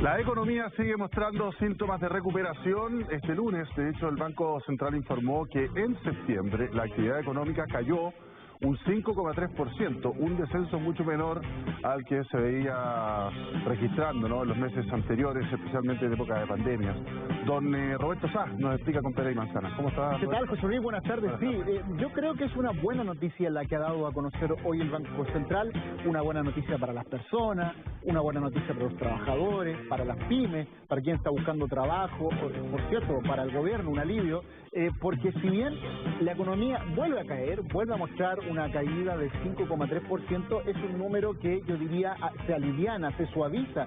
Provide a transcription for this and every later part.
La economía sigue mostrando síntomas de recuperación. Este lunes, de hecho, el Banco Central informó que en septiembre la actividad económica cayó un 5,3%, un descenso mucho menor al que se veía registrando, ¿no?, en los meses anteriores, especialmente en época de pandemia. Don Roberto Sá nos explica con pera y manzana. ¿Cómo está? ¿Qué tal, José Luis? Buenas tardes. Sí, yo creo que es una buena noticia la que ha dado a conocer hoy el Banco Central, una buena noticia para las personas, una buena noticia para los trabajadores, para las pymes, para quien está buscando trabajo, por cierto, para el gobierno, un alivio, porque si bien la economía vuelve a caer, vuelve a mostrar una caída del 5,3%, es un número que yo diría se aliviana, se suaviza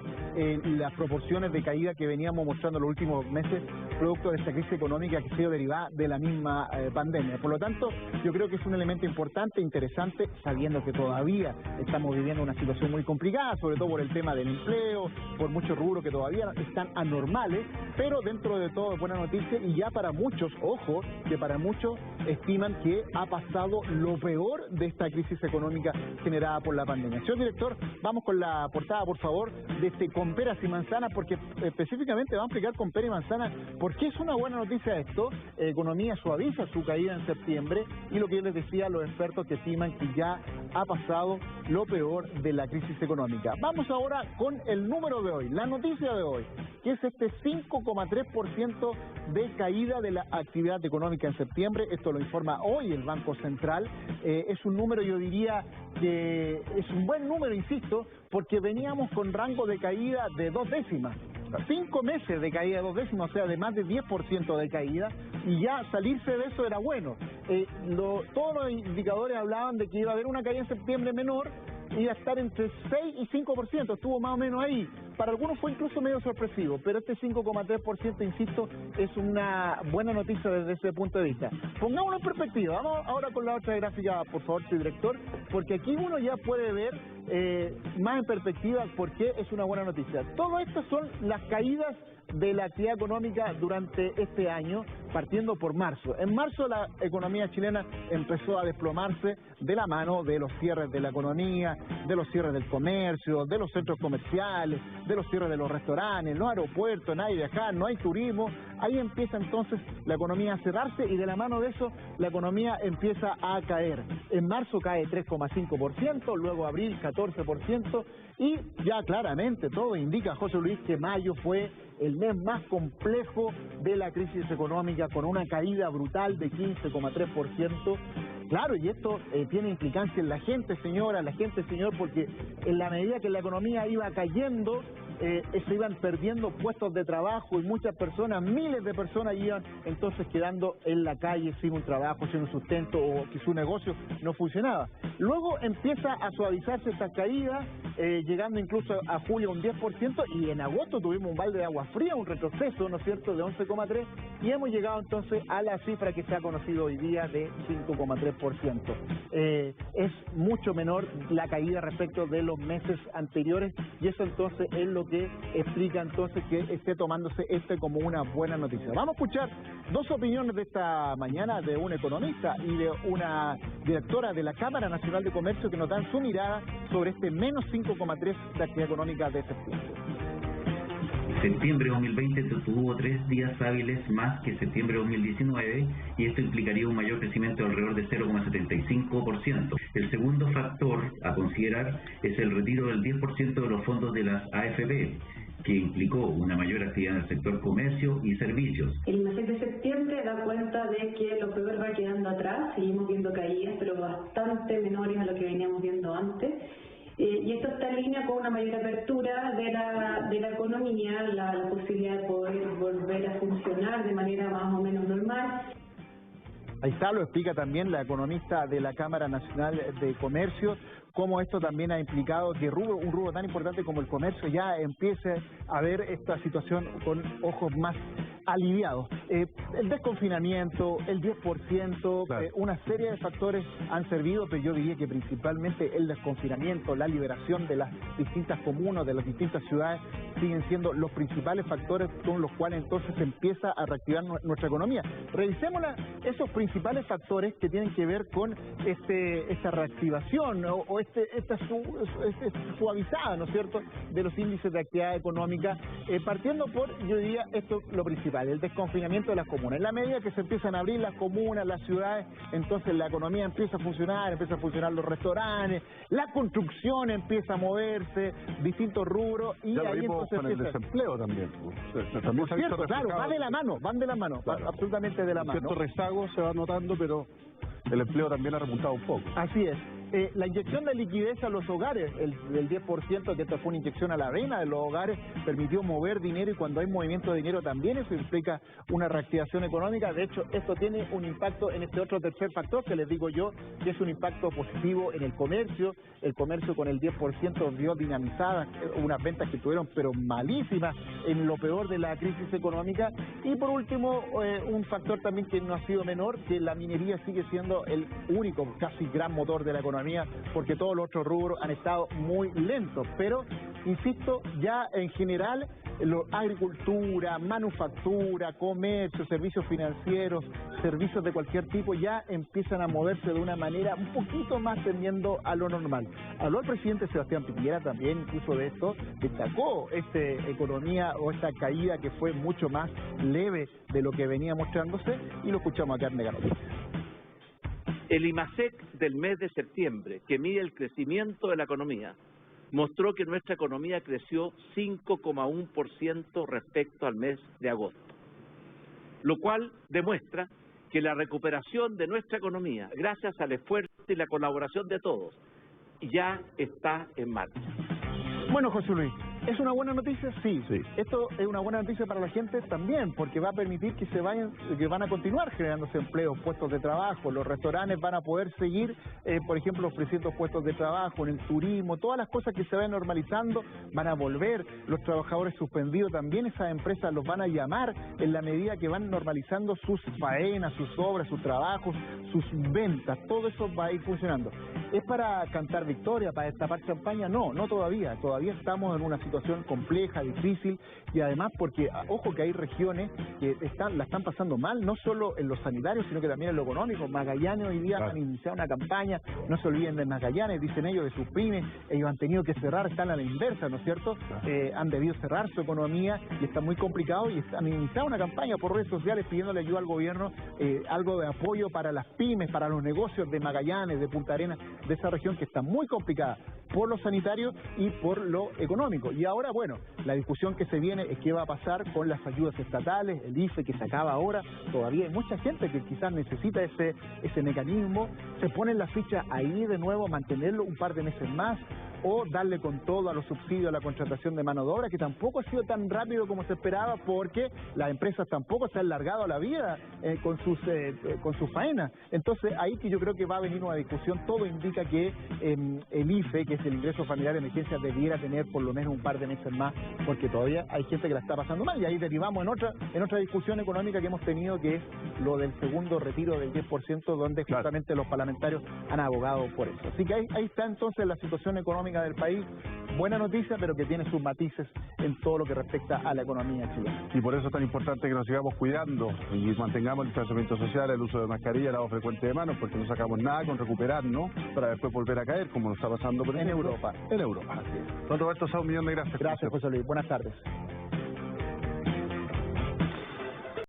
las proporciones de caída que veníamos mostrando en los últimos meses, producto de esta crisis económica que ha sido derivada de la misma pandemia. Por lo tanto, yo creo que es un elemento importante, interesante, sabiendo que todavía estamos viviendo una situación muy complicada, sobre todo por el tema del empleo, por muchos rubros que todavía están anormales, pero dentro de todo es buena noticia y ya para muchos, ojo, que para muchos estiman que ha pasado lo peor de esta crisis económica generada por la pandemia. Señor director, vamos con la portada, por favor, de este con peras y manzanas, porque específicamente vamos a explicar con peras y manzanas por qué es una buena noticia esto. Economía suaviza su caída en septiembre y lo que yo les decía, los expertos que estiman que ya ha pasado lo peor de la crisis económica. Vamos ahora con el número de hoy, la noticia de hoy, que es este 5,3% de caída de la actividad económica en septiembre. Esto lo informa hoy el Banco Central. Es un número, yo diría que es un buen número, insisto, porque veníamos con rango de caída de 2 décimas. 5 meses de caída de 2 décimas, o sea, de más de 10% de caída, y ya salirse de eso era bueno. Todos los indicadores hablaban de que iba a haber una caída en septiembre menor, iba a estar entre 6 y 5%, estuvo más o menos ahí. Para algunos fue incluso medio sorpresivo, pero este 5,3%, insisto, es una buena noticia desde ese punto de vista. Pongámoslo en perspectiva, vamos ahora con la otra gráfica, por favor, señor director, porque aquí uno ya puede ver más en perspectiva por qué es una buena noticia. Todas estas son las caídas de la actividad económica durante este año, partiendo por marzo. En marzo la economía chilena empezó a desplomarse de la mano de los cierres de la economía, de los cierres del comercio, de los centros comerciales, de los cierres de los restaurantes, los aeropuertos, nadie viajar, no hay turismo. Ahí empieza entonces la economía a cerrarse y de la mano de eso la economía empieza a caer. En marzo cae 3,5%, luego abril 14% y ya claramente todo indica, José Luis, que mayo fue el mes más complejo de la crisis económica, con una caída brutal de 15,3%. Claro, y esto tiene implicancia en la gente, señora, señor, porque en la medida que la economía iba cayendo, se iban perdiendo puestos de trabajo y muchas personas, miles de personas iban entonces quedando en la calle sin un trabajo, sin un sustento o que su negocio no funcionaba. Luego empieza a suavizarse esta caída, llegando incluso a julio un 10% y en agosto tuvimos un balde de agua fría, un retroceso, ¿no es cierto?, de 11,3% y hemos llegado entonces a la cifra que se ha conocido hoy día de 5,3%. Es mucho menor la caída respecto de los meses anteriores y eso entonces es lo que explica entonces que esté tomándose como una buena noticia. Vamos a escuchar dos opiniones de esta mañana de un economista y de una directora de la Cámara Nacional de Comercio que nos dan su mirada sobre este menos 5,3% de actividad económica de septiembre. Septiembre de 2020 tuvo 3 días hábiles más que septiembre de 2019 y esto implicaría un mayor crecimiento de alrededor de 0,75%. El segundo factor a considerar es el retiro del 10% de los fondos de las AFP, que implicó una mayor actividad en el sector comercio y servicios. El mes de septiembre da cuenta de que lo peor va quedando atrás, seguimos viendo caídas, pero bastante menores a lo que veníamos viendo antes. Y esto está en línea con una mayor apertura de la economía, la posibilidad de poder volver a funcionar de manera más o menos normal. Ahí está, lo explica también la economista de la Cámara Nacional de Comercio, cómo esto también ha implicado que un rubro tan importante como el comercio ya empiece a ver esta situación con ojos más aliviados. El desconfinamiento, el 10%, claro. Una serie de factores han servido, pero yo diría que principalmente el desconfinamiento, la liberación de las distintas comunas, de las distintas ciudades, siguen siendo los principales factores con los cuales entonces se empieza a reactivar nuestra economía. Revisemos esos principales factores que tienen que ver con esta reactivación esta suavizada, ¿no es cierto?, de los índices de actividad económica, partiendo por, yo diría, esto lo principal, el desconfinamiento de las comunas. En la medida que se empiezan a abrir las comunas, las ciudades, entonces la economía empieza a funcionar los restaurantes, la construcción empieza a moverse, distintos rubros, y ya ahí vimos entonces con el desempleo también. También se ha visto claro, van de la mano, claro. absolutamente de la mano. Cierto rezago se va notando, pero el empleo también ha repuntado un poco. Así es. La inyección de liquidez a los hogares, el 10%, que esto fue una inyección a la vena de los hogares, permitió mover dinero, y cuando hay movimiento de dinero también eso implica una reactivación económica. De hecho, esto tiene un impacto en este otro tercer factor que les digo yo, que es un impacto positivo en el comercio. El comercio con el 10% vio dinamizadas unas ventas que tuvieron pero malísimas en lo peor de la crisis económica. Y por último, un factor también que no ha sido menor, que la minería sigue siendo el único casi gran motor de la economía, porque todos los otros rubros han estado muy lentos, pero insisto, ya en general agricultura, manufactura, comercio, servicios financieros, servicios de cualquier tipo ya empiezan a moverse de una manera un poquito más tendiendo a lo normal. Habló el presidente Sebastián Piñera también incluso de esto, destacó esta economía o esta caída que fue mucho más leve de lo que venía mostrándose, y lo escuchamos acá en Mega Noticias. El IMASEC del mes de septiembre, que mide el crecimiento de la economía, mostró que nuestra economía creció 5,1% respecto al mes de agosto, lo cual demuestra que la recuperación de nuestra economía, gracias al esfuerzo y la colaboración de todos, ya está en marcha. Bueno, José Luis, ¿es una buena noticia? Sí. Sí. Esto es una buena noticia para la gente también, porque va a permitir que van a continuar generándose empleos, puestos de trabajo. Los restaurantes van a poder seguir, por ejemplo, ofreciendo puestos de trabajo, en el turismo, todas las cosas que se van normalizando van a volver. Los trabajadores suspendidos también, esas empresas los van a llamar en la medida que van normalizando sus faenas, sus obras, sus trabajos, sus ventas. Todo eso va a ir funcionando. ¿Es para cantar victoria, para destapar champaña? No, no todavía. Todavía estamos en una situación compleja, difícil, y además porque, ojo, que hay regiones que la están pasando mal, no solo en lo sanitario, sino que también en lo económico. Magallanes hoy día han iniciado una campaña, no se olviden de Magallanes, dicen ellos, de sus pymes, ellos han tenido que cerrar, están a la inversa, ¿no es cierto? Han debido cerrar su economía y está muy complicado, y han iniciado una campaña por redes sociales pidiéndole ayuda al gobierno, algo de apoyo para las pymes, para los negocios de Magallanes, de Punta Arenas, de esa región que está muy complicada por lo sanitario y por lo económico. Y ahora, bueno, la discusión que se viene es qué va a pasar con las ayudas estatales, el IFE que se acaba ahora. Todavía hay mucha gente que quizás necesita ese mecanismo. Se ponen las fichas ahí de nuevo, mantenerlo un par de meses más, o darle con todo a los subsidios a la contratación de mano de obra, que tampoco ha sido tan rápido como se esperaba, porque las empresas tampoco se han largado a la vida con sus faenas. Entonces ahí que yo creo que va a venir una discusión. Todo indica que el IFE, que es el ingreso familiar de emergencia, debiera tener por lo menos un par de meses más, porque todavía hay gente que la está pasando mal, y ahí derivamos en otra discusión económica que hemos tenido, que es lo del segundo retiro del 10%, donde justamente los parlamentarios han abogado por eso. Así que ahí está entonces la situación económica del país. Buena noticia, pero que tiene sus matices en todo lo que respecta a la economía chilena. Y por eso es tan importante que nos sigamos cuidando y mantengamos el distanciamiento social, el uso de mascarilla, el lavado frecuente de manos, porque no sacamos nada con recuperarnos para después volver a caer, como nos está pasando por ejemplo, en Europa. En Europa. Así es. Don Roberto Sá, un millón de gracias. Gracias, José Luis. Buenas tardes.